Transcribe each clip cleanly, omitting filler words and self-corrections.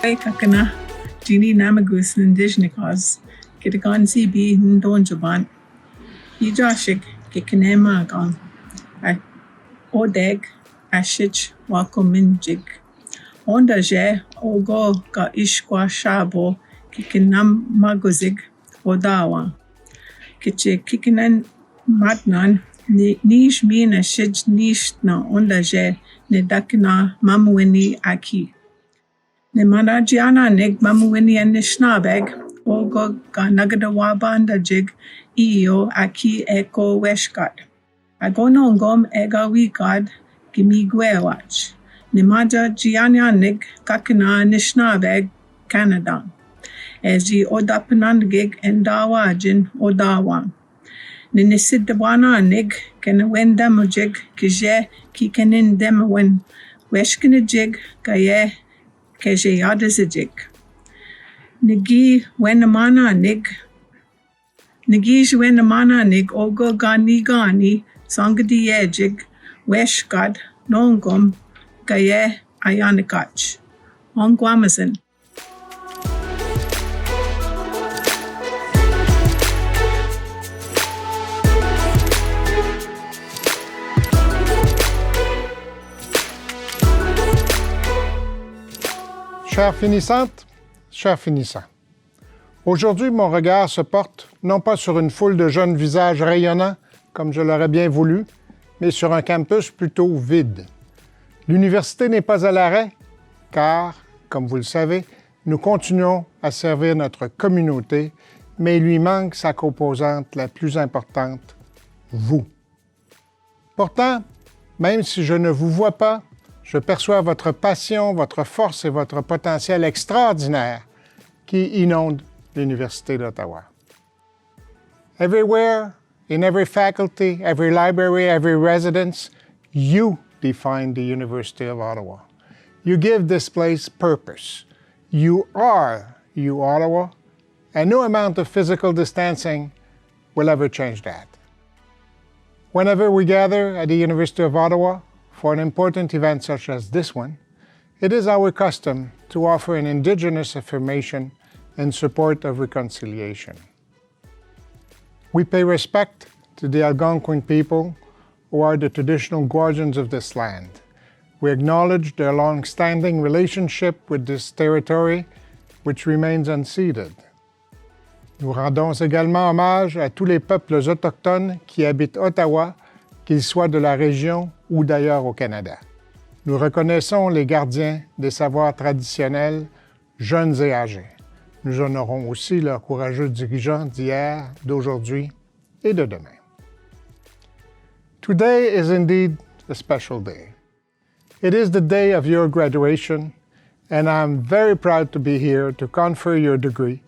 Kakana, Jini Namagus Nindijnikas, Kitagansi B Ndonjaban, Yijashik, Kikanemagan, Odeg, Ashich, Wakominjig, Ondaje, Ogo, Ga Ishkwa Shabo, Kikinam Maguzig, Odawa, Kiche Kikanan Matnan, Nish Mina Shij Nish na Ondaje, Nedakina Mamwini Aki. Ne manajiana nig mamuini and nishnabeg, ogo ga nagadawabanda jig, iyo aki eko weshkat. Agonongom ega wikad, gimi gwewach. Ne maja jiana nig kakina nishnabeg, Canada. Eji odapanandgig endawajin odawan. Ne nisidwana nig, kena wendamujig, kije kikenin demawen, weshkinajig, gaye, Keje yadazijik. Nigi wenamana nig ogo gani sangadi yejig weshkad nongum gaye ayanikach. Ongwamazin. Chères finissantes, chers finissants, aujourd'hui mon regard se porte non pas sur une foule de jeunes visages rayonnants, comme je l'aurais bien voulu, mais sur un campus plutôt vide. L'université n'est pas à l'arrêt, car, comme vous le savez, nous continuons à servir notre communauté, mais il lui manque sa composante la plus importante, vous. Pourtant, même si je ne vous vois pas, je perçois votre passion, votre force et votre potentiel extraordinaire qui inonde l'Université d'Ottawa. Everywhere, in every faculty, every library, every residence, you define the University of Ottawa. You give this place purpose. You are U Ottawa, and no amount of physical distancing will ever change that. Whenever we gather at the University of Ottawa, for an important event such as this one, it is our custom to offer an Indigenous affirmation in support of reconciliation. We pay respect to the Algonquin people, who are the traditional guardians of this land. We acknowledge their long-standing relationship with this territory, which remains unceded. Nous rendons également hommage à tous les peuples autochtones qui habitent Ottawa, qu'ils soient de la région ou d'ailleurs au Canada. Nous reconnaissons les gardiens des savoirs traditionnels, jeunes et âgés. Nous honorons aussi leurs courageux dirigeants d'hier, d'aujourd'hui et de demain. Today is indeed a special day. It is the day of your graduation, and I'm very proud to be here to confer your degree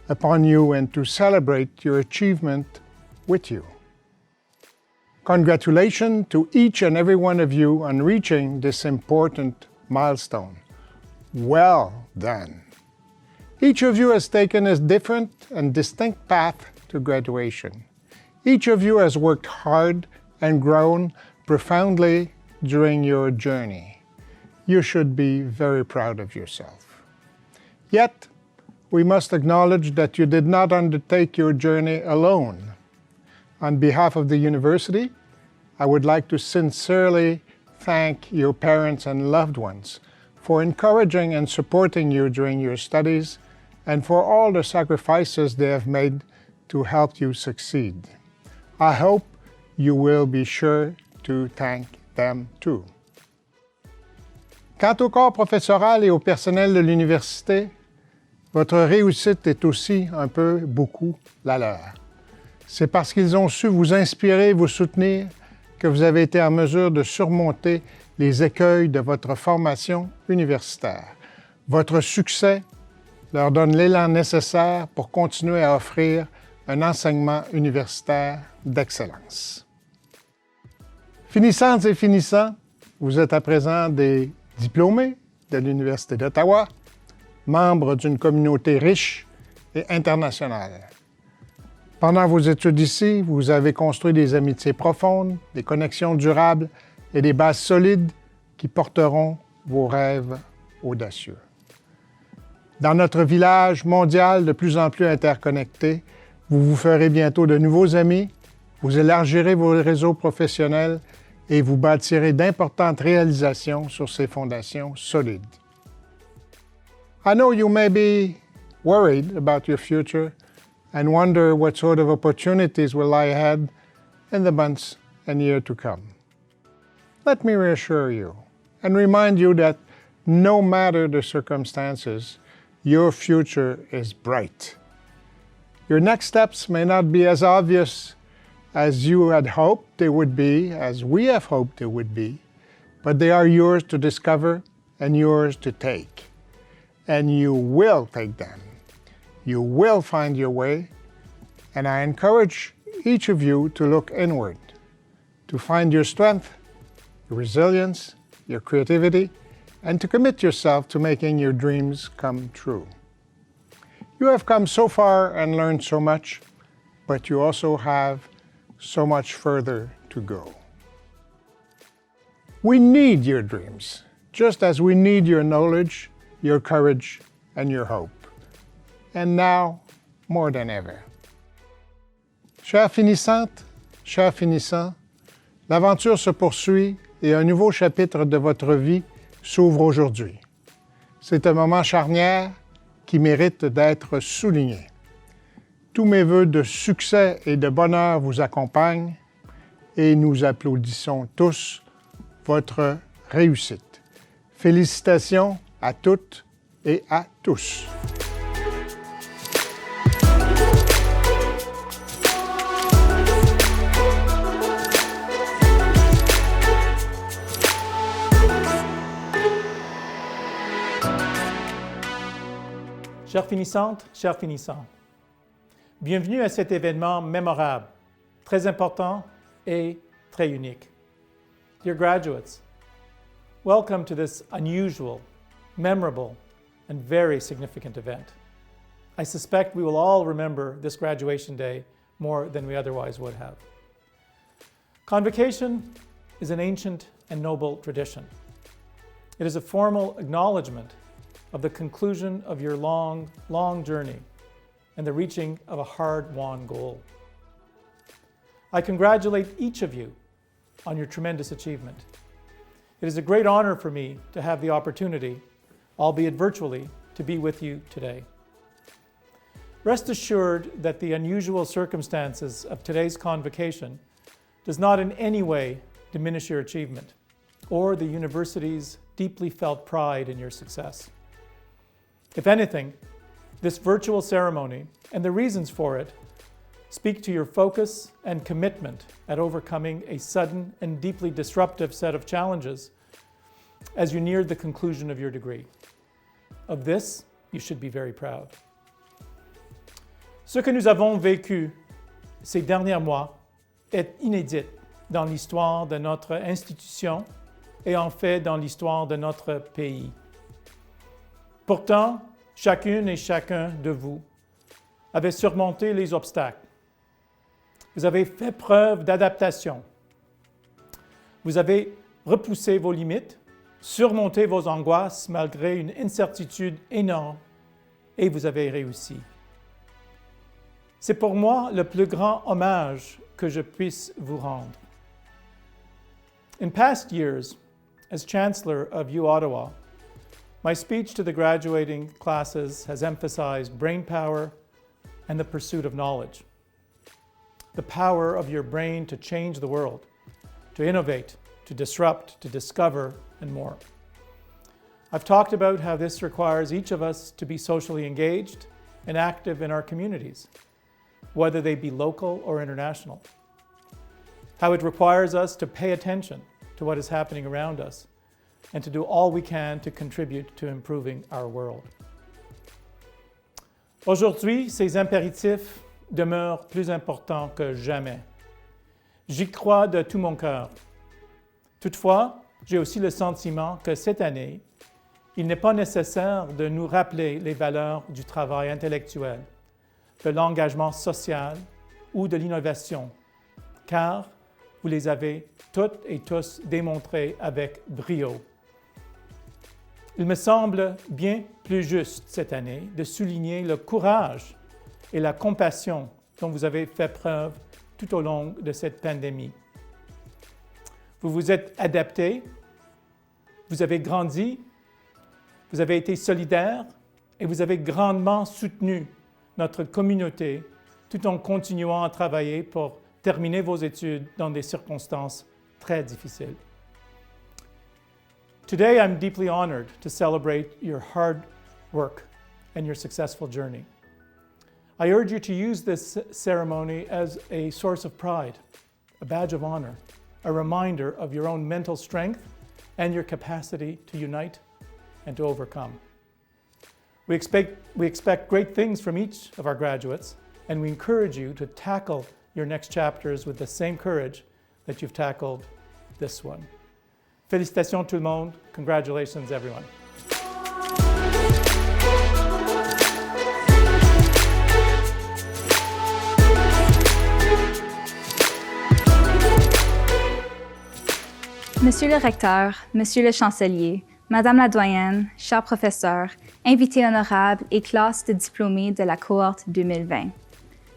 upon you and to celebrate your achievement with you. Congratulations to each and every one of you on reaching this important milestone. Well done. Each of you has taken a different and distinct path to graduation. Each of you has worked hard and grown profoundly during your journey. You should be very proud of yourself. Yet, we must acknowledge that you did not undertake your journey alone. On behalf of the university, I would like to sincerely thank your parents and loved ones for encouraging and supporting you during your studies and for all the sacrifices they have made to help you succeed. I hope you will be sure to thank them too. Quant au corps professoral et au personnel de l'université, votre réussite est aussi un peu, beaucoup, la leur. C'est parce qu'ils ont su vous inspirer, vous soutenir, que vous avez été en mesure de surmonter les écueils de votre formation universitaire. Votre succès leur donne l'élan nécessaire pour continuer à offrir un enseignement universitaire d'excellence. Finissantes et finissants, vous êtes à présent des diplômés de l'Université d'Ottawa, membres d'une communauté riche et internationale. Pendant vos études ici, vous avez construit des amitiés profondes, des connexions durables et des bases solides qui porteront vos rêves audacieux. Dans notre village mondial de plus en plus interconnecté, vous vous ferez bientôt de nouveaux amis, vous élargirez vos réseaux professionnels et vous bâtirez d'importantes réalisations sur ces fondations solides. I know you may be worried about your future and wonder what sort of opportunities will lie ahead in the months and years to come. Let me reassure you and remind you that no matter the circumstances, your future is bright. Your next steps may not be as obvious as you had hoped they would be, as we have hoped they would be, but they are yours to discover and yours to take. And you will take them. You will find your way, and I encourage each of you to look inward, to find your strength, your resilience, your creativity, and to commit yourself to making your dreams come true. You have come so far and learned so much, but you also have so much further to go. We need your dreams, just as we need your knowledge, your courage, and your hope. And now, more than ever. Chères finissantes, chers finissants, l'aventure se poursuit et un nouveau chapitre de votre vie s'ouvre aujourd'hui. C'est un moment charnière qui mérite d'être souligné. Tous mes vœux de succès et de bonheur vous accompagnent et nous applaudissons tous votre réussite. Félicitations à toutes et à tous. Chères finissantes, chers finissants, bienvenue à cet événement mémorable, très important et très unique. Dear graduates, welcome to this unusual, memorable, and very significant event. I suspect we will all remember this graduation day more than we otherwise would have. Convocation is an ancient and noble tradition. It is a formal acknowledgement of the conclusion of your long, long journey and the reaching of a hard-won goal. I congratulate each of you on your tremendous achievement. It is a great honor for me to have the opportunity, albeit virtually, to be with you today. Rest assured that the unusual circumstances of today's convocation does not in any way diminish your achievement or the university's deeply felt pride in your success. If anything, this virtual ceremony and the reasons for it speak to your focus and commitment at overcoming a sudden and deeply disruptive set of challenges as you neared the conclusion of your degree. Of this, you should be very proud. Ce que nous avons vécu ces derniers mois est inédit dans l'histoire de notre institution et en fait dans l'histoire de notre pays. Pourtant, chacune et chacun de vous avez surmonté les obstacles. Vous avez fait preuve d'adaptation. Vous avez repoussé vos limites, surmonté vos angoisses malgré une incertitude énorme et vous avez réussi. C'est pour moi le plus grand hommage que je puisse vous rendre. In past years, as Chancellor of UOttawa, my speech to the graduating classes has emphasized brain power and the pursuit of knowledge. The power of your brain to change the world, to innovate, to disrupt, to discover, and more. I've talked about how this requires each of us to be socially engaged and active in our communities, whether they be local or international. How it requires us to pay attention to what is happening around us and to do all we can to contribute to improving our world. Aujourd'hui, ces impératifs demeurent plus importants que jamais. J'y crois de tout mon cœur. Toutefois, j'ai aussi le sentiment que cette année, il n'est pas nécessaire de nous rappeler les valeurs du travail intellectuel, de l'engagement social ou de l'innovation, car vous les avez toutes et tous démontrés avec brio. Il me semble bien plus juste cette année de souligner le courage et la compassion dont vous avez fait preuve tout au long de cette pandémie. Vous vous êtes adaptés, vous avez grandi, vous avez été solidaires et vous avez grandement soutenu notre communauté tout en continuant à travailler pour terminer vos études dans des circonstances très difficiles. Today, I'm deeply honored to celebrate your hard work and your successful journey. I urge you to use this ceremony as a source of pride, a badge of honor, a reminder of your own mental strength and your capacity to unite and to overcome. We expect great things from each of our graduates, and we encourage you to tackle your next chapters with the same courage that you've tackled this one. Félicitations tout le monde. Congratulations, everyone. Monsieur le recteur, Monsieur le chancelier, Madame la doyenne, chers professeurs, invités honorables et classe de diplômés de la cohorte 2020.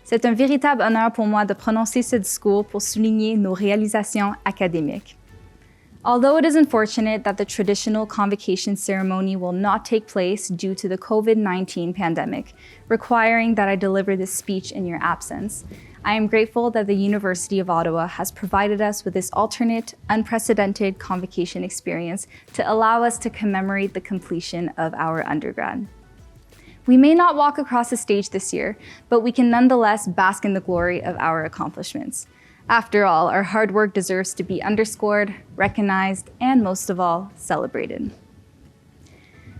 C'est un véritable honneur pour moi de prononcer ce discours pour souligner nos réalisations académiques. Although it is unfortunate that the traditional convocation ceremony will not take place due to the COVID-19 pandemic, requiring that I deliver this speech in your absence, I am grateful that the University of Ottawa has provided us with this alternate, unprecedented convocation experience to allow us to commemorate the completion of our undergrad. We may not walk across the stage this year, but we can nonetheless bask in the glory of our accomplishments. After all, our hard work deserves to be underscored, recognized, and most of all, celebrated.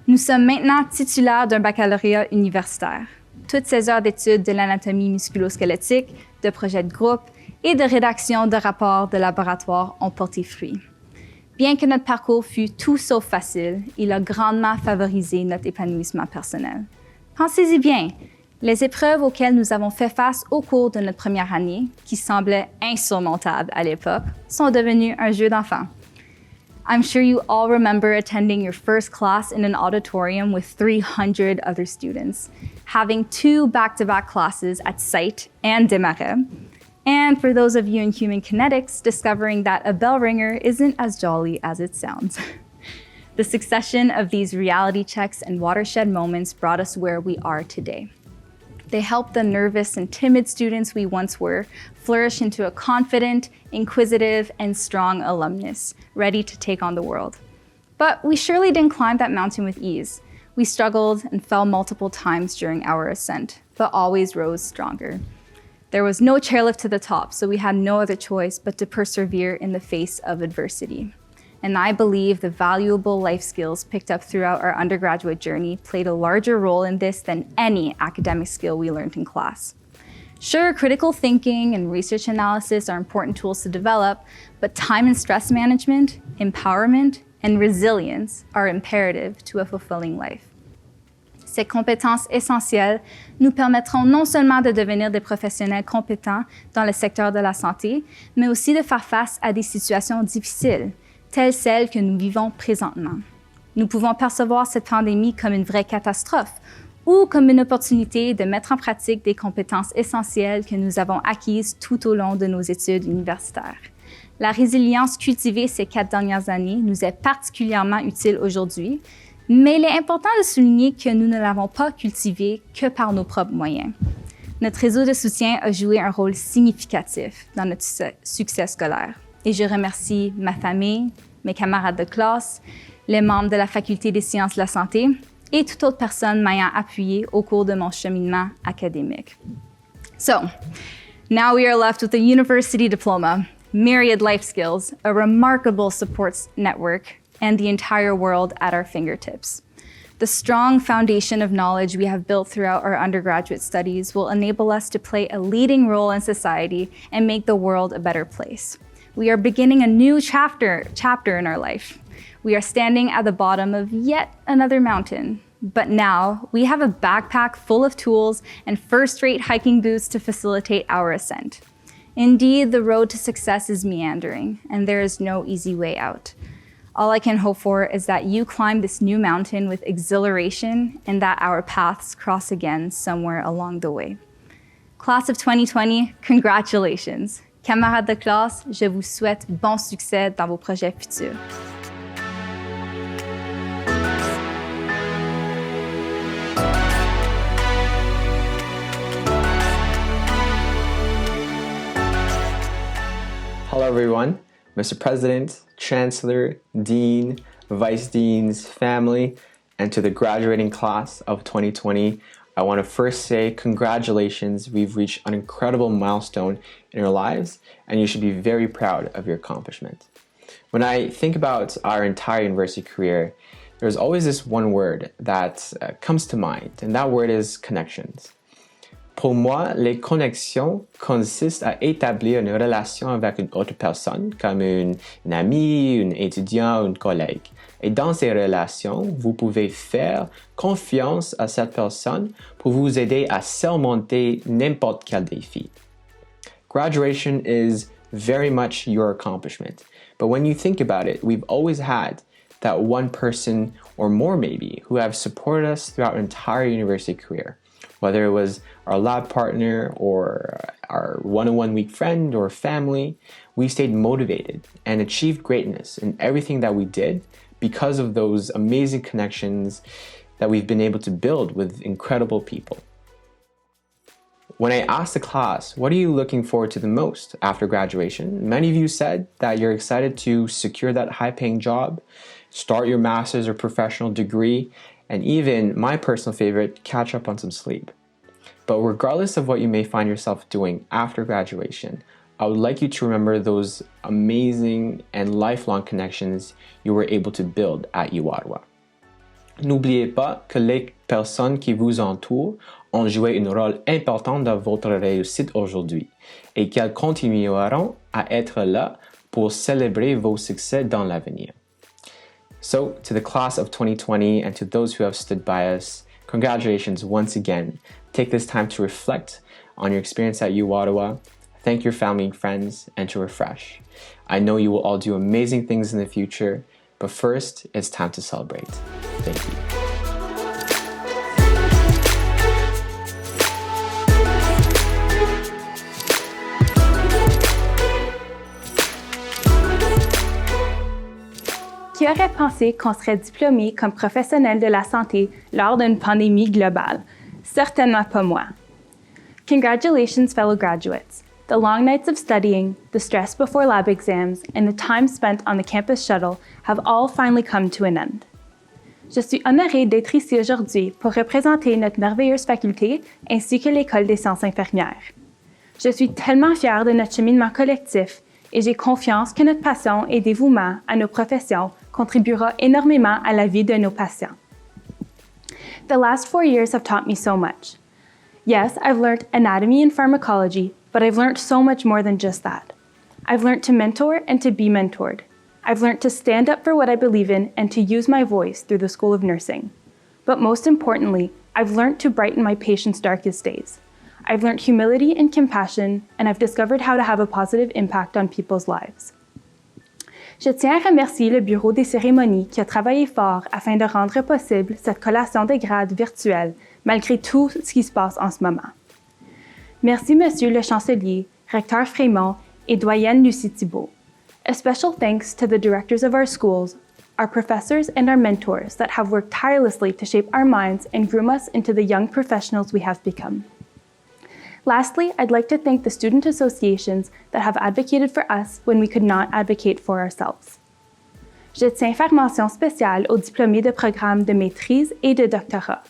Nous sommes maintenant titulaires d'un baccalauréat universitaire. Toutes ces heures d'études de l'anatomie musculo-squelettique, de projets de groupe et de rédaction de rapports de laboratoire ont porté fruit. Bien que notre parcours fût tout sauf facile, il a grandement favorisé notre épanouissement personnel. Pensez-y bien, les épreuves auxquelles nous avons fait face au cours de notre première année, qui semblaient insurmontables à l'époque, sont devenues un jeu d'enfant. I'm sure you all remember attending your first class in an auditorium with 300 other students, having 2 back-to-back classes at Sight and Desmarais, and for those of you in human kinetics, discovering that a bell ringer isn't as jolly as it sounds. The succession of these reality checks and watershed moments brought us where we are today. They helped the nervous and timid students we once were flourish into a confident, inquisitive, and strong alumnus, ready to take on the world. But we surely didn't climb that mountain with ease. We struggled and fell multiple times during our ascent, but always rose stronger. There was no chairlift to the top, so we had no other choice but to persevere in the face of adversity. And I believe the valuable life skills picked up throughout our undergraduate journey played a larger role in this than any academic skill we learned in class. Sure, critical thinking and research analysis are important tools to develop, but time and stress management, empowerment, and resilience are imperative to a fulfilling life. Ces compétences essentielles nous permettront non seulement de devenir des professionnels compétents dans le secteur de la santé, mais aussi de faire face à des situations difficiles, telles celles que nous vivons présentement. Nous pouvons percevoir cette pandémie comme une vraie catastrophe ou comme une opportunité de mettre en pratique des compétences essentielles que nous avons acquises tout au long de nos études universitaires. La résilience cultivée ces 4 dernières années nous est particulièrement utile aujourd'hui, mais il est important de souligner que nous ne l'avons pas cultivée que par nos propres moyens. Notre réseau de soutien a joué un rôle significatif dans notre succès scolaire. Et je remercie ma famille, mes camarades de classe, les membres de la Faculté des sciences de la santé et toute autre personne m'ayant appuyé au cours de mon cheminement académique. So, now we are left with a university diploma, myriad life skills, a remarkable support network, and the entire world at our fingertips. The strong foundation of knowledge we have built throughout our undergraduate studies will enable us to play a leading role in society and make the world a better place. We are beginning a new chapter in our life. We are standing at the bottom of yet another mountain. But now we have a backpack full of tools and first-rate hiking boots to facilitate our ascent. Indeed, the road to success is meandering, and there is no easy way out. All I can hope for is that you climb this new mountain with exhilaration and that our paths cross again somewhere along the way. Class of 2020, congratulations! Camarades de classe, je vous souhaite bon succès dans vos projets futurs. Hello everyone, Mr. President, Chancellor, Dean, Vice Deans, family, and to the graduating class of 2020, I want to first say congratulations. We've reached an incredible milestone in our lives, and you should be very proud of your accomplishment. When I think about our entire university career, there's always this one word that comes to mind, and that word is connections. Pour moi, les connexions consistent à établir une relation avec une autre personne, comme une amie, un étudiant, un collègue. Et dans ces relations, vous pouvez faire confiance à cette personne pour vous aider à surmonter n'importe quel défi. Graduation is very much your accomplishment. But when you think about it, we've always had that one person or more maybe who have supported us throughout our entire university career. Whether it was our lab partner or our one-on-one week friend or family, we stayed motivated and achieved greatness in everything that we did because of those amazing connections that we've been able to build with incredible people. When I asked the class, what are you looking forward to the most after graduation? Many of you said that you're excited to secure that high-paying job, start your master's or professional degree, and even, my personal favorite, catch up on some sleep. But regardless of what you may find yourself doing after graduation, I would like you to remember those amazing and lifelong connections you were able to build at UOttawa. N'oubliez pas que les personnes qui vous entourent ont joué un rôle important dans votre réussite aujourd'hui et qu'elles continueront à être là pour célébrer vos succès dans l'avenir. So, to the class of 2020 and to those who have stood by us, congratulations once again. Take this time to reflect on your experience at UOttawa, thank your family and friends, and to refresh. I know you will all do amazing things in the future, but first, it's time to celebrate. Thank you. Qui aurait pensé qu'on serait diplômé comme professionnel de la santé lors d'une pandémie globale? Certainement pas moi. Congratulations, fellow graduates. The long nights of studying, the stress before lab exams, and the time spent on the campus shuttle have all finally come to an end. Je suis honorée d'être ici aujourd'hui pour représenter notre merveilleuse faculté ainsi que l'École des sciences infirmières. Je suis tellement fière de notre cheminement collectif et j'ai confiance que notre passion et dévouement à nos professions contribuera énormément à la vie de nos patients. The last 4 years have taught me so much. Yes, I've learned anatomy and pharmacology, but I've learned so much more than just that. I've learned to mentor and to be mentored. I've learned to stand up for what I believe in and to use my voice through the School of Nursing. But most importantly, I've learned to brighten my patients' darkest days. I've learned humility and compassion, and I've discovered how to have a positive impact on people's lives. Je tiens à remercier le Bureau des cérémonies qui a travaillé fort afin de rendre possible cette collation de grade virtuelle malgré tout ce qui se passe en ce moment. Merci Monsieur le Chancelier, Recteur Frémont et Doyenne Lucie Thibault. A special thanks to the directors of our schools, our professors and our mentors that have worked tirelessly to shape our minds and groom us into the young professionals we have become. Lastly, I'd like to thank the student associations that have advocated for us when we could not advocate for ourselves. Je tiens à faire mention spéciale aux diplômés de programmes de maîtrise et de doctorat.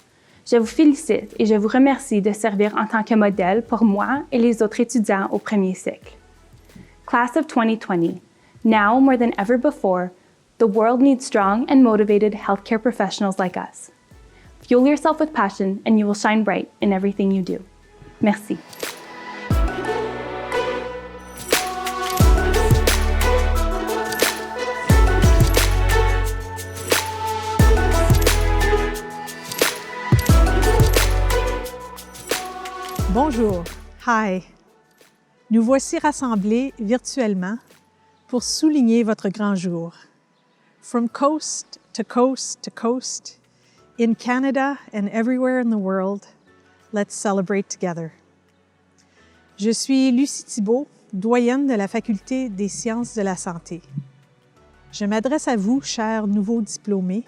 Je vous félicite et je vous remercie de servir en tant que modèle pour moi et les autres étudiants au premier cycle. Class of 2020, now more than ever before, the world needs strong and motivated healthcare professionals like us. Fuel yourself with passion and you will shine bright in everything you do. Merci. Bonjour, hi. Nous voici rassemblés virtuellement pour souligner votre grand jour. From coast to coast to coast, in Canada and everywhere in the world, let's celebrate together. Je suis Lucie Thibault, doyenne de la Faculté des sciences de la santé. Je m'adresse à vous, chers nouveaux diplômés,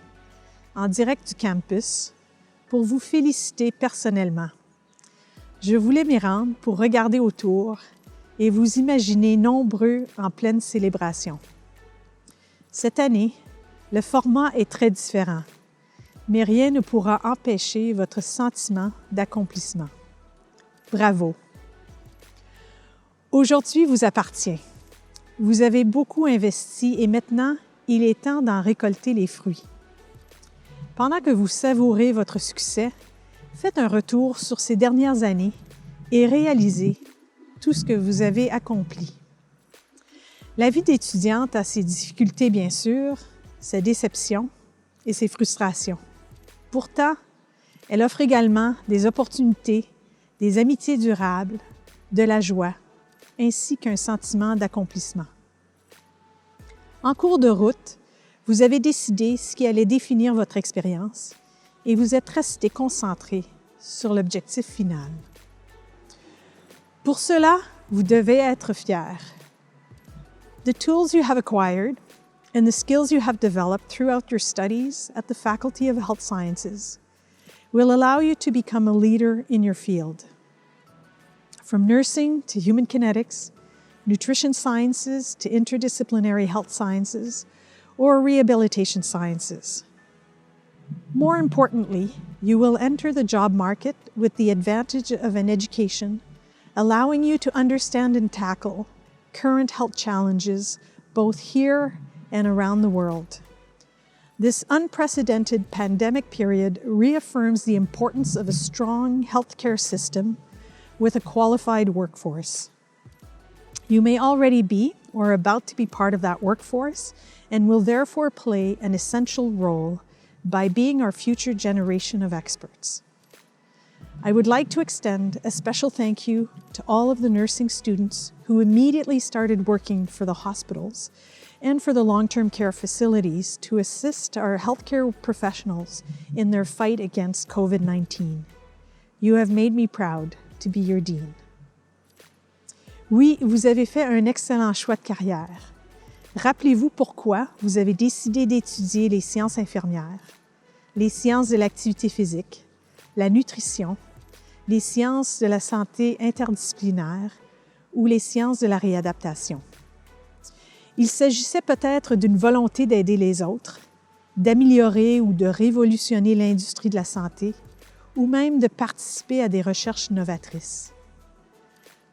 en direct du campus, pour vous féliciter personnellement. Je voulais m'y rendre pour regarder autour et vous imaginer nombreux en pleine célébration. Cette année, le format est très différent, mais rien ne pourra empêcher votre sentiment d'accomplissement. Bravo! Aujourd'hui vous appartient. Vous avez beaucoup investi et maintenant, il est temps d'en récolter les fruits. Pendant que vous savourez votre succès, faites un retour sur ces dernières années et réalisez tout ce que vous avez accompli. La vie d'étudiante a ses difficultés, bien sûr, ses déceptions et ses frustrations. Pourtant, elle offre également des opportunités, des amitiés durables, de la joie, ainsi qu'un sentiment d'accomplissement. En cours de route, vous avez décidé ce qui allait définir votre expérience et vous êtes resté concentré sur l'objectif final. Pour cela, vous devez être fier. The tools you have acquired and the skills you have developed throughout your studies at the Faculty of Health Sciences will allow you to become a leader in your field. From nursing to human kinetics, nutrition sciences to interdisciplinary health sciences, or rehabilitation sciences. More importantly, you will enter the job market with the advantage of an education allowing you to understand and tackle current health challenges both here and around the world. This unprecedented pandemic period reaffirms the importance of a strong healthcare system with a qualified workforce. You may already be or about to be part of that workforce and will therefore play an essential role by being our future generation of experts. I would like to extend a special thank you to all of the nursing students who immediately started working for the hospitals and for the long-term care facilities to assist our healthcare professionals in their fight against COVID-19. You have made me proud to be your dean. Oui, vous avez fait un excellent choix de carrière. Rappelez-vous pourquoi vous avez décidé d'étudier les sciences infirmières, les sciences de l'activité physique, la nutrition, les sciences de la santé interdisciplinaire ou les sciences de la réadaptation. Il s'agissait peut-être d'une volonté d'aider les autres, d'améliorer ou de révolutionner l'industrie de la santé, ou même de participer à des recherches novatrices.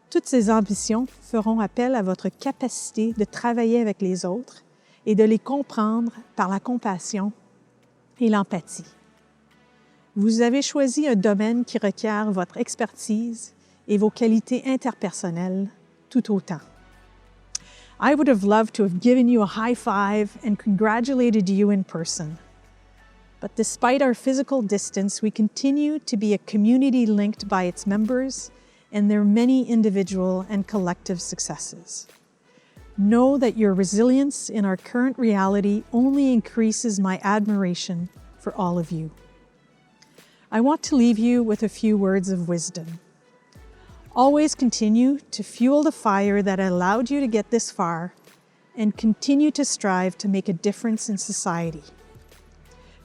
Toutes ces ambitions feront appel à votre capacité de travailler avec les autres et de les comprendre par la compassion et l'empathie. Vous avez choisi un domaine qui requiert votre expertise et vos qualités interpersonnelles tout autant. I would have loved to have given you a high five and congratulated you in person. But despite our physical distance, we continue to be a community linked by its members and their many individual and collective successes. Know that your resilience in our current reality only increases my admiration for all of you. I want to leave you with a few words of wisdom. Always continue to fuel the fire that allowed you to get this far and continue to strive to make a difference in society.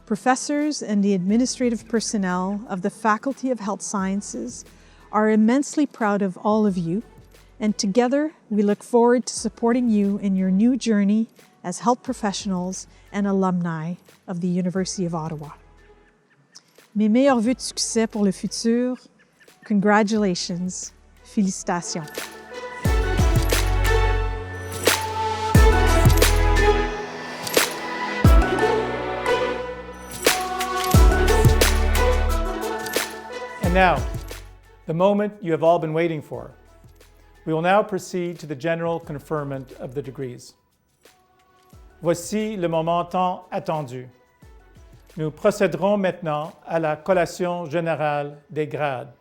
Professors and the administrative personnel of the Faculty of Health Sciences are immensely proud of all of you, and together we look forward to supporting you in your new journey as health professionals and alumni of the University of Ottawa. Mes meilleurs vœux de succès pour le futur. Congratulations. Félicitations. And now, the moment you have all been waiting for. We will now proceed to the general conferment of the degrees. Voici le moment tant attendu. Nous procéderons maintenant à la collation générale des grades.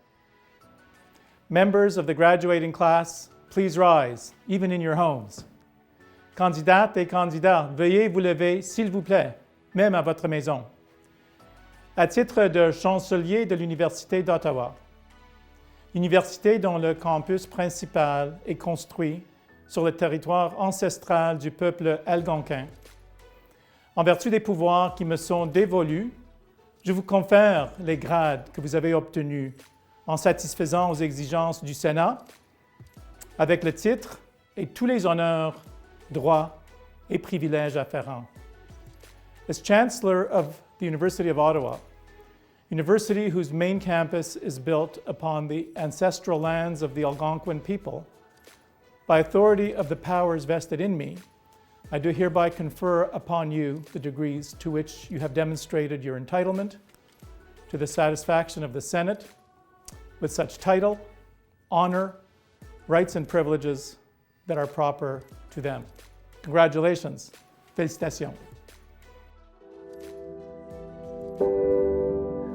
Members of the graduating class, please rise, even in your homes. Candidates et candidats, veuillez vous lever, s'il vous plaît, même à votre maison. À titre de chancelier de l'Université d'Ottawa, université dont le campus principal est construit sur le territoire ancestral du peuple algonquin, en vertu des pouvoirs qui me sont dévolus, je vous confère les grades que vous avez obtenus en satisfaisant aux exigences du Sénat, avec le titre et tous les honneurs, droits et privilèges afférents. As Chancellor of the University of Ottawa, university whose main campus is built upon the ancestral lands of the Algonquin people, by authority of the powers vested in me, I do hereby confer upon you the degrees to which you have demonstrated your entitlement to the satisfaction of the Senate with such title, honor, rights and privileges that are proper to them. Congratulations. Félicitations.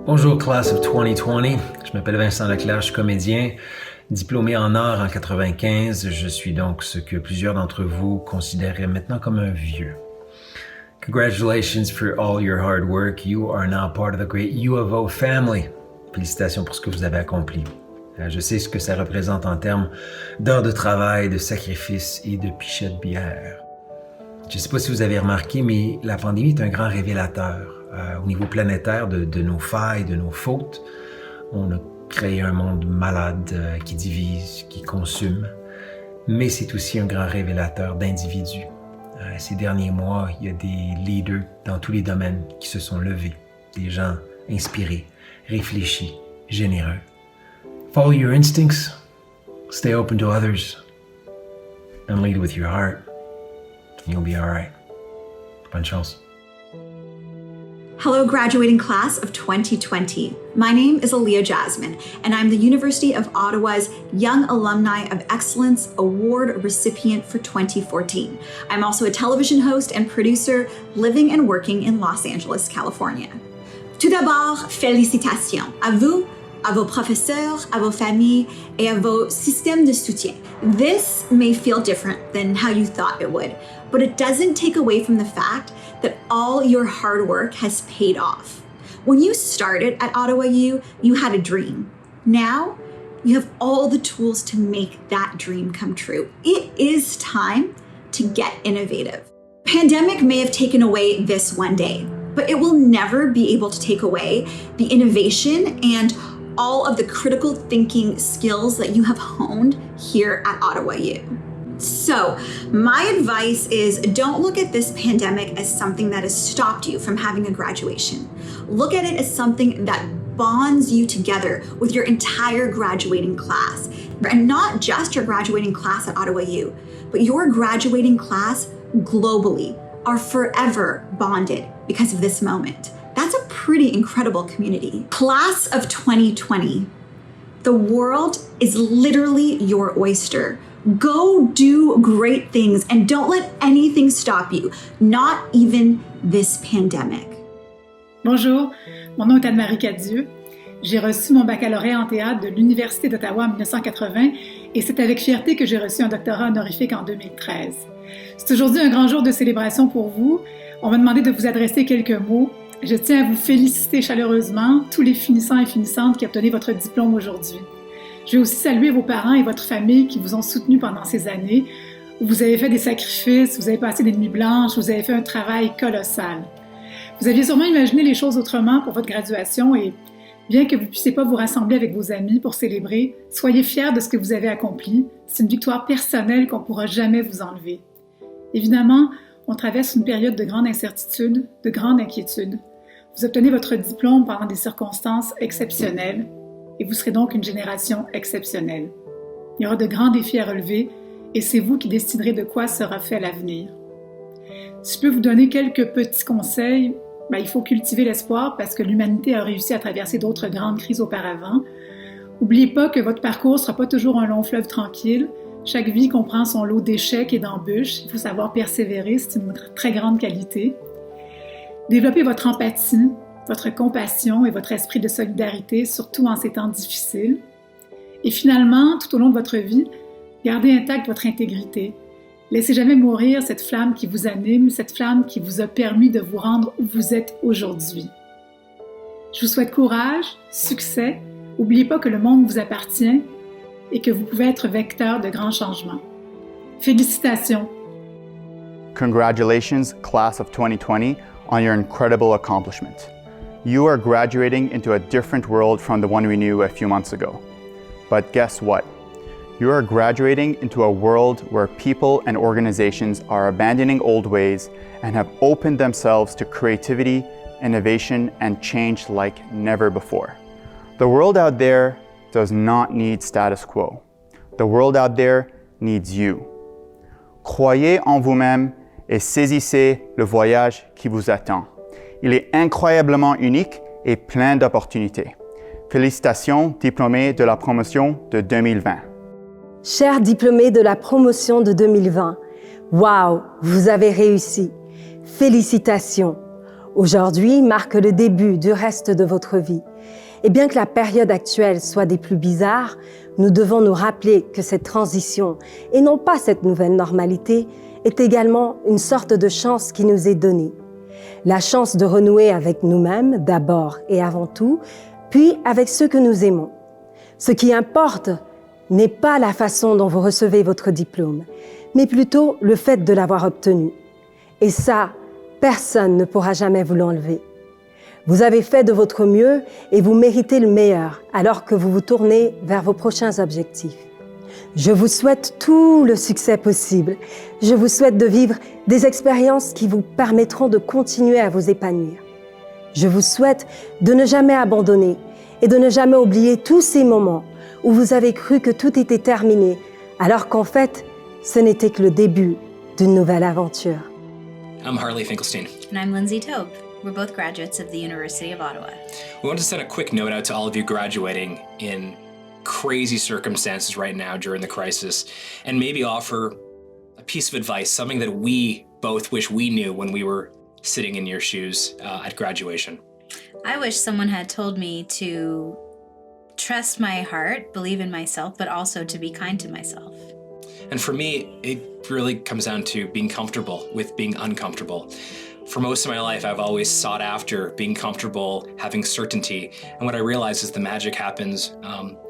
Bonjour, class of 2020. Je m'appelle Vincent Leclerc, je suis comédien, diplômé en art en 95. Je suis donc ce que plusieurs d'entre vous considéreraient maintenant comme un vieux. Congratulations for all your hard work. You are now part of the great U of O family. Félicitations pour ce que vous avez accompli. Je sais ce que ça représente en termes d'heures de travail, de sacrifices et de pichets de bière. Je ne sais pas si vous avez remarqué, mais la pandémie est un grand révélateur. Au niveau planétaire de nos failles, de nos fautes. On a créé un monde malade qui divise, qui consume, mais c'est aussi un grand révélateur d'individus. Ces derniers mois, il y a des leaders dans tous les domaines qui se sont levés, des gens inspirés, réfléchis, généreux. Follow your instincts, stay open to others, and lead with your heart. You'll be all right. Bonne chance. Hello, graduating class of 2020. My name is Aaliyah Jasmine, and I'm the University of Ottawa's Young Alumni of Excellence Award recipient for 2014. I'm also a television host and producer living and working in Los Angeles, California. Tout d'abord, félicitations à vous, à vos professeurs, à vos familles, et à vos systèmes de soutien. This may feel different than how you thought it would, but it doesn't take away from the fact that all your hard work has paid off. When you started at Ottawa U, you had a dream. Now, you have all the tools to make that dream come true. It is time to get innovative. Pandemic may have taken away this one day, but it will never be able to take away the innovation and all of the critical thinking skills that you have honed here at Ottawa U. So, my advice is don't look at this pandemic as something that has stopped you from having a graduation. Look at it as something that bonds you together with your entire graduating class. And not just your graduating class at Ottawa U, but your graduating class globally are forever bonded because of this moment. That's a pretty incredible community. Class of 2020. The world is literally your oyster. Go do great things and don't let anything stop you, not even this pandemic. Bonjour, mon nom est Anne-Marie Cadieux. J'ai reçu mon baccalauréat en théâtre de l'Université d'Ottawa en 1980 et c'est avec fierté que j'ai reçu un doctorat honorifique en 2013. C'est aujourd'hui un grand jour de célébration pour vous. On m'a demandé de vous adresser quelques mots. Je tiens à vous féliciter chaleureusement, tous les finissants et finissantes qui obtenaient votre diplôme aujourd'hui. Je veux aussi saluer vos parents et votre famille qui vous ont soutenu pendant ces années, où vous avez fait des sacrifices, vous avez passé des nuits blanches, vous avez fait un travail colossal. Vous aviez sûrement imaginé les choses autrement pour votre graduation et bien que vous ne puissiez pas vous rassembler avec vos amis pour célébrer, soyez fiers de ce que vous avez accompli. C'est une victoire personnelle qu'on ne pourra jamais vous enlever. Évidemment, on traverse une période de grande incertitude, de grande inquiétude. Vous obtenez votre diplôme pendant des circonstances exceptionnelles et vous serez donc une génération exceptionnelle. Il y aura de grands défis à relever et c'est vous qui déciderez de quoi sera fait l'avenir. Si je peux vous donner quelques petits conseils, il faut cultiver l'espoir parce que l'humanité a réussi à traverser d'autres grandes crises auparavant. N'oubliez pas que votre parcours ne sera pas toujours un long fleuve tranquille. Chaque vie comprend son lot d'échecs et d'embûches. Il faut savoir persévérer, c'est une très grande qualité. Développez votre empathie, votre compassion et votre esprit de solidarité, surtout en ces temps difficiles. Et finalement, tout au long de votre vie, gardez intacte votre intégrité. Laissez jamais mourir cette flamme qui vous anime, cette flamme qui vous a permis de vous rendre où vous êtes aujourd'hui. Je vous souhaite courage, succès. N'oubliez pas que le monde vous appartient et que vous pouvez être vecteur de grands changements. Félicitations! Congratulations, class of 2020, on your incredible accomplishment. You are graduating into a different world from the one we knew a few months ago. But guess what? You are graduating into a world where people and organizations are abandoning old ways and have opened themselves to creativity, innovation, and change like never before. The world out there does not need status quo. The world out there needs you. Croyez en vous-même et saisissez le voyage qui vous attend. Il est incroyablement unique et plein d'opportunités. Félicitations, diplômés de la promotion de 2020. Chers diplômés de la promotion de 2020, waouh, vous avez réussi. Félicitations. Aujourd'hui marque le début du reste de votre vie. Et bien que la période actuelle soit des plus bizarres, nous devons nous rappeler que cette transition, et non pas cette nouvelle normalité, est également une sorte de chance qui nous est donnée. La chance de renouer avec nous-mêmes d'abord et avant tout, puis avec ceux que nous aimons. Ce qui importe n'est pas la façon dont vous recevez votre diplôme, mais plutôt le fait de l'avoir obtenu. Et ça, personne ne pourra jamais vous l'enlever. Vous avez fait de votre mieux et vous méritez le meilleur alors que vous vous tournez vers vos prochains objectifs. Je vous souhaite tout le succès possible. Je vous souhaite de vivre des expériences qui vous permettront de continuer à vous épanouir. Je vous souhaite de ne jamais abandonner et de ne jamais oublier tous ces moments où vous avez cru que tout était terminé, alors qu'en fait, ce n'était que le début d'une nouvelle aventure. I'm Harley Finkelstein. And I'm Lindsay Taube. We're both graduates of the University of Ottawa. We want to send a quick note out to all of you graduating in crazy circumstances right now during the crisis, and maybe offer a piece of advice, something that we both wish we knew when we were sitting in your shoes at graduation. I wish someone had told me to trust my heart, believe in myself, but also to be kind to myself. And for me, it really comes down to being comfortable with being uncomfortable. For most of my life, I've always sought after being comfortable, having certainty. And what I realize is the magic happens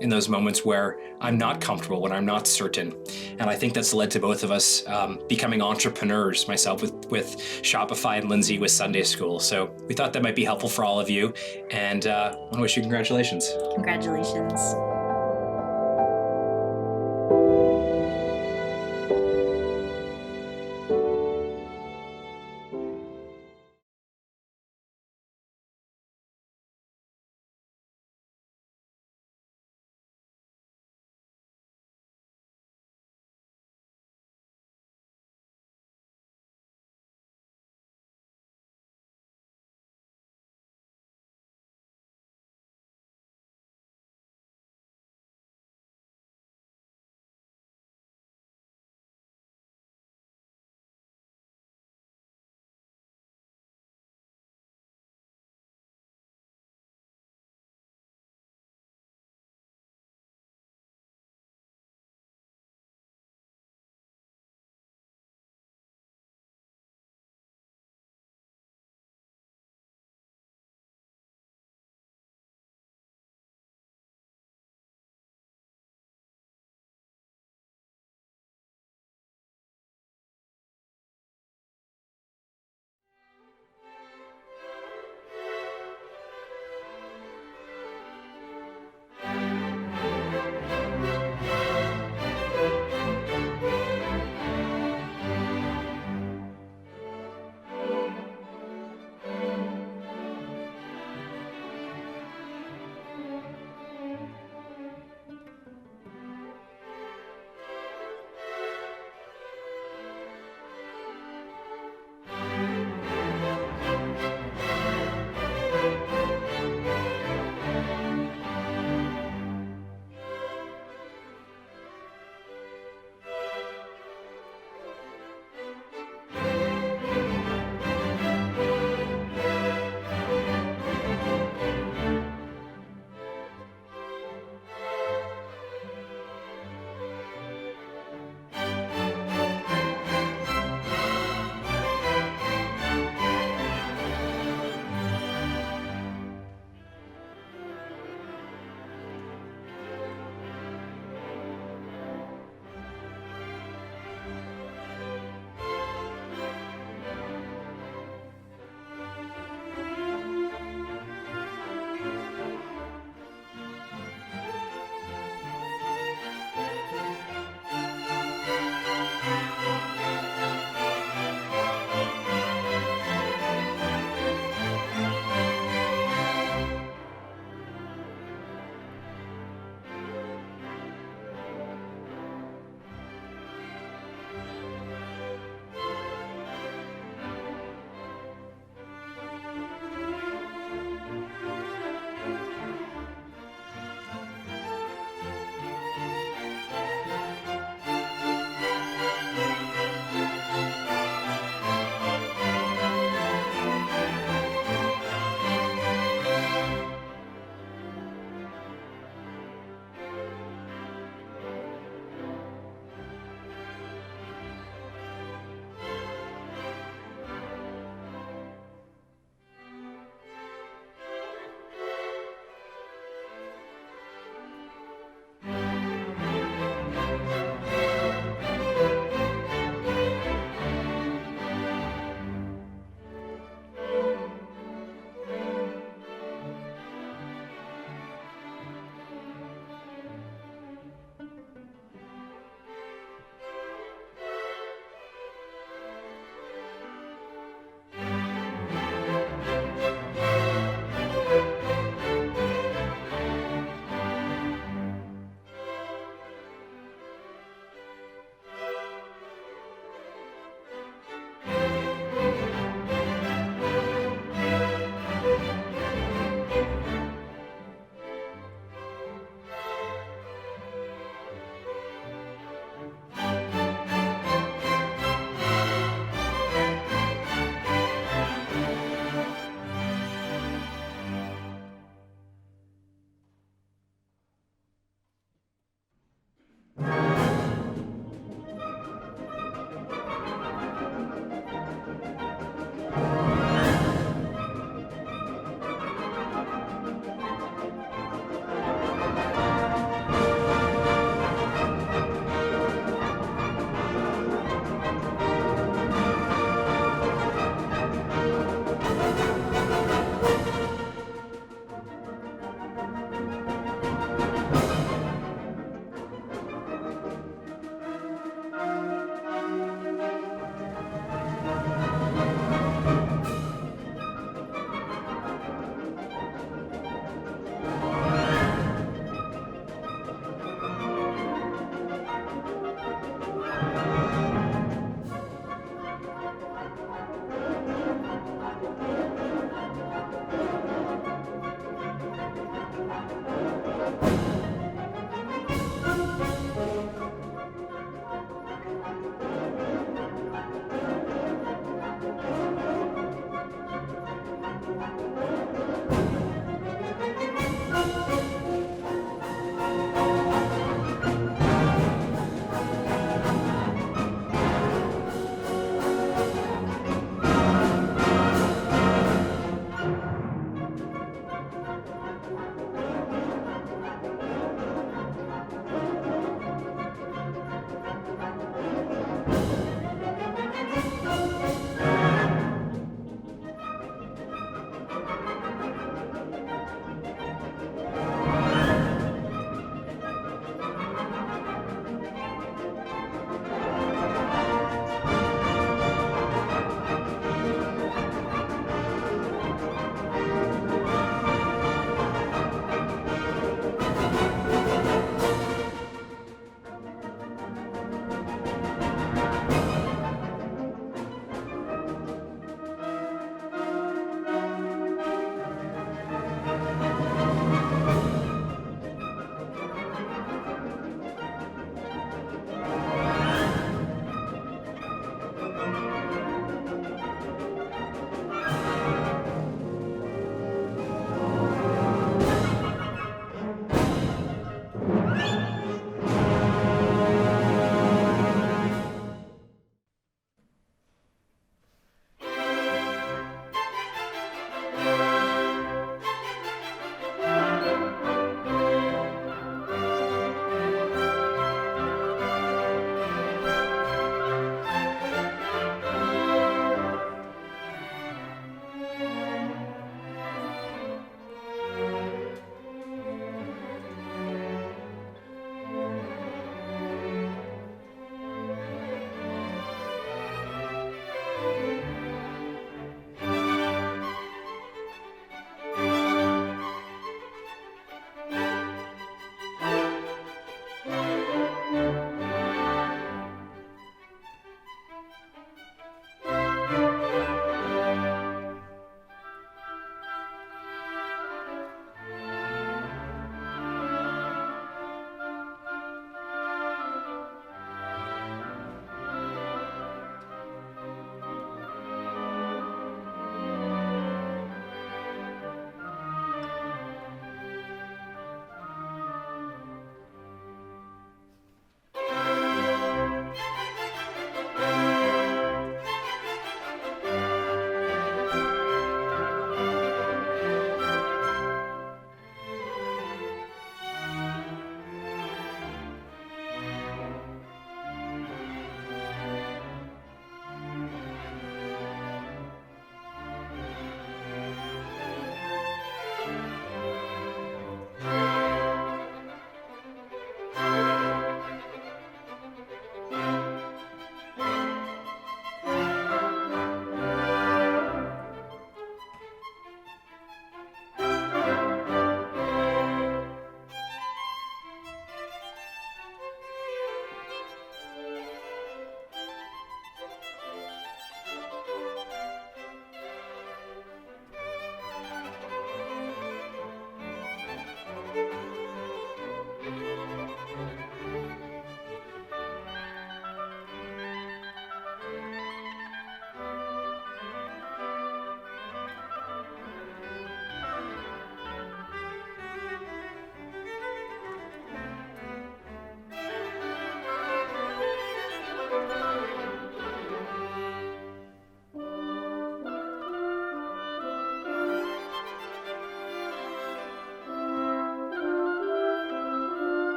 in those moments where I'm not comfortable, when I'm not certain. And I think that's led to both of us becoming entrepreneurs, myself with Shopify and Lindsay with Sunday School. So we thought that might be helpful for all of you. And I want to wish you congratulations. Congratulations.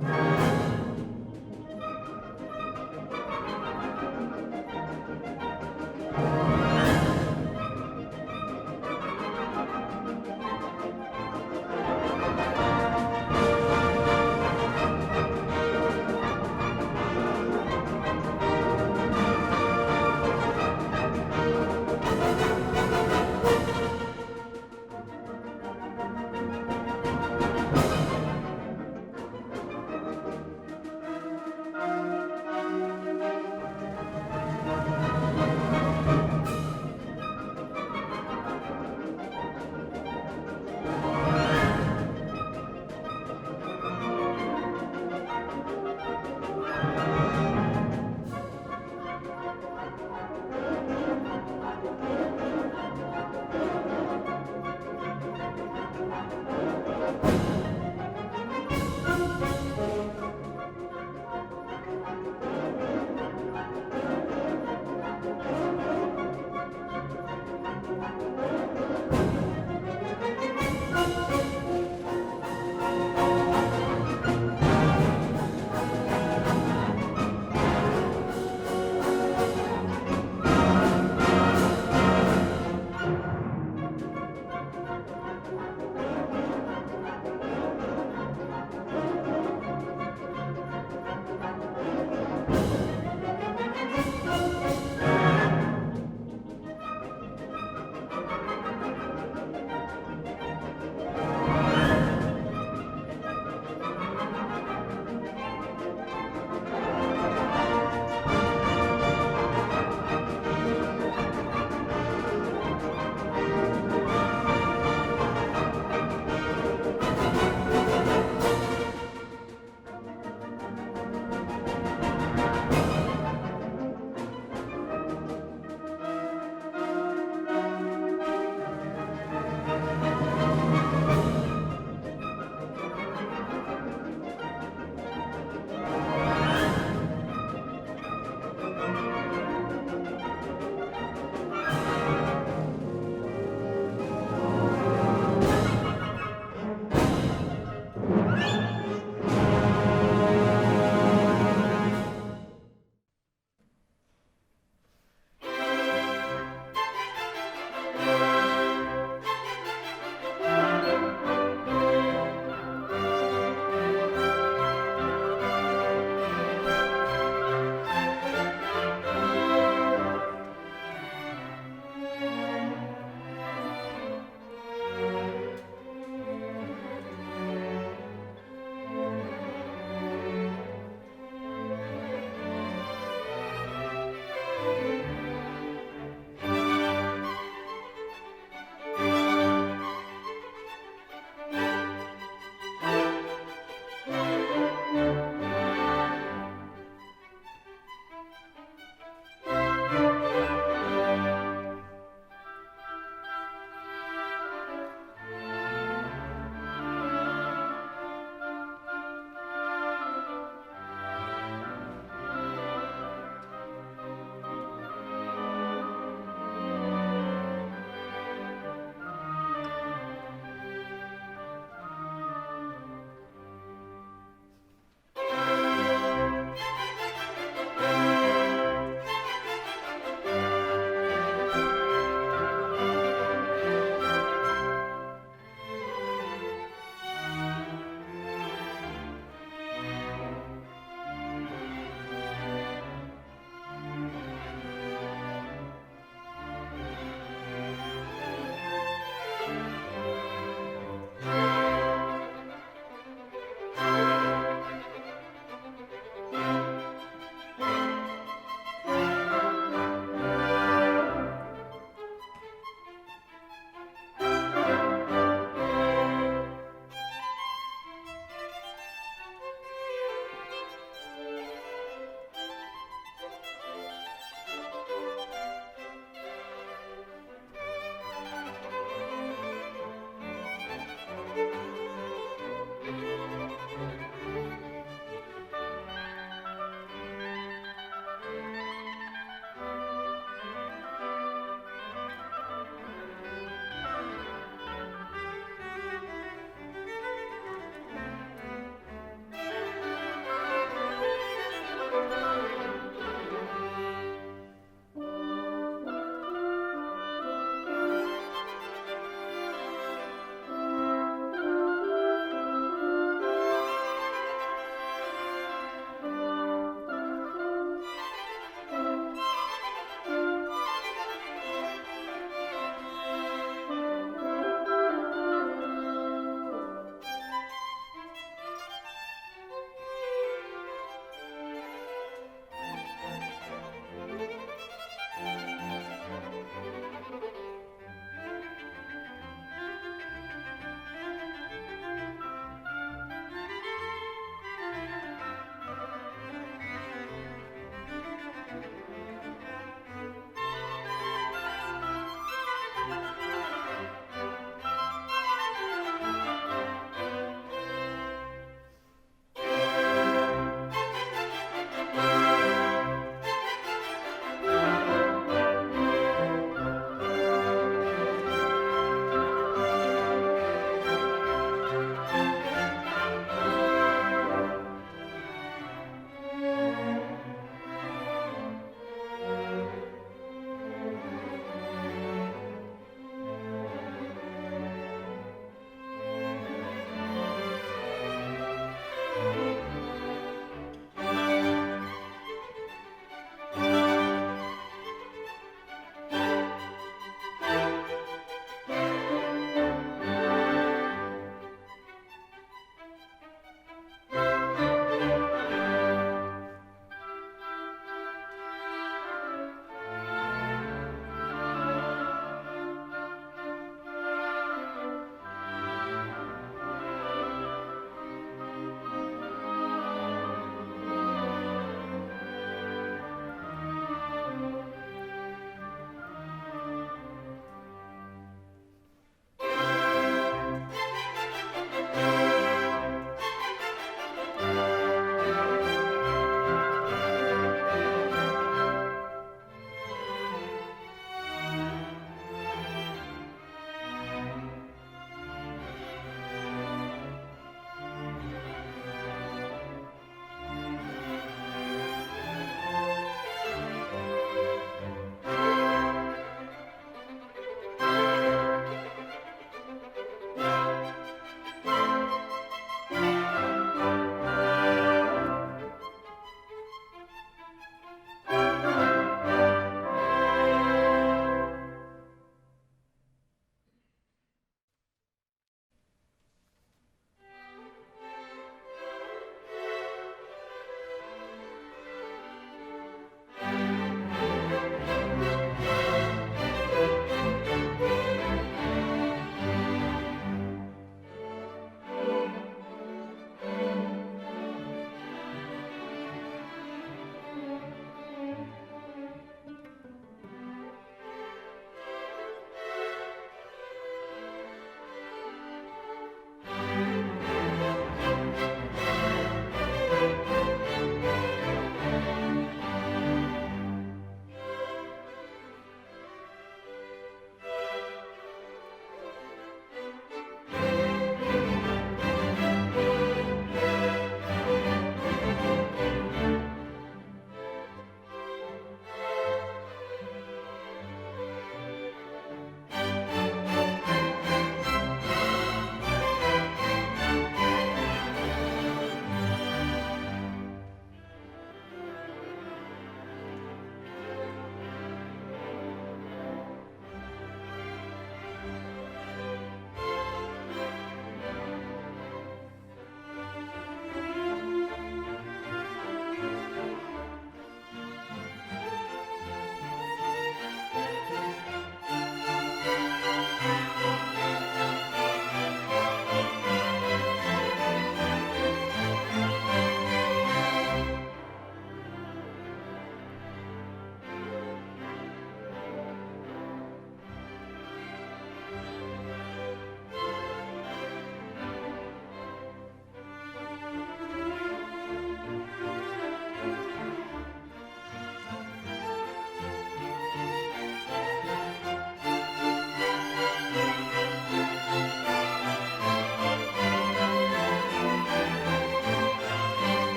you.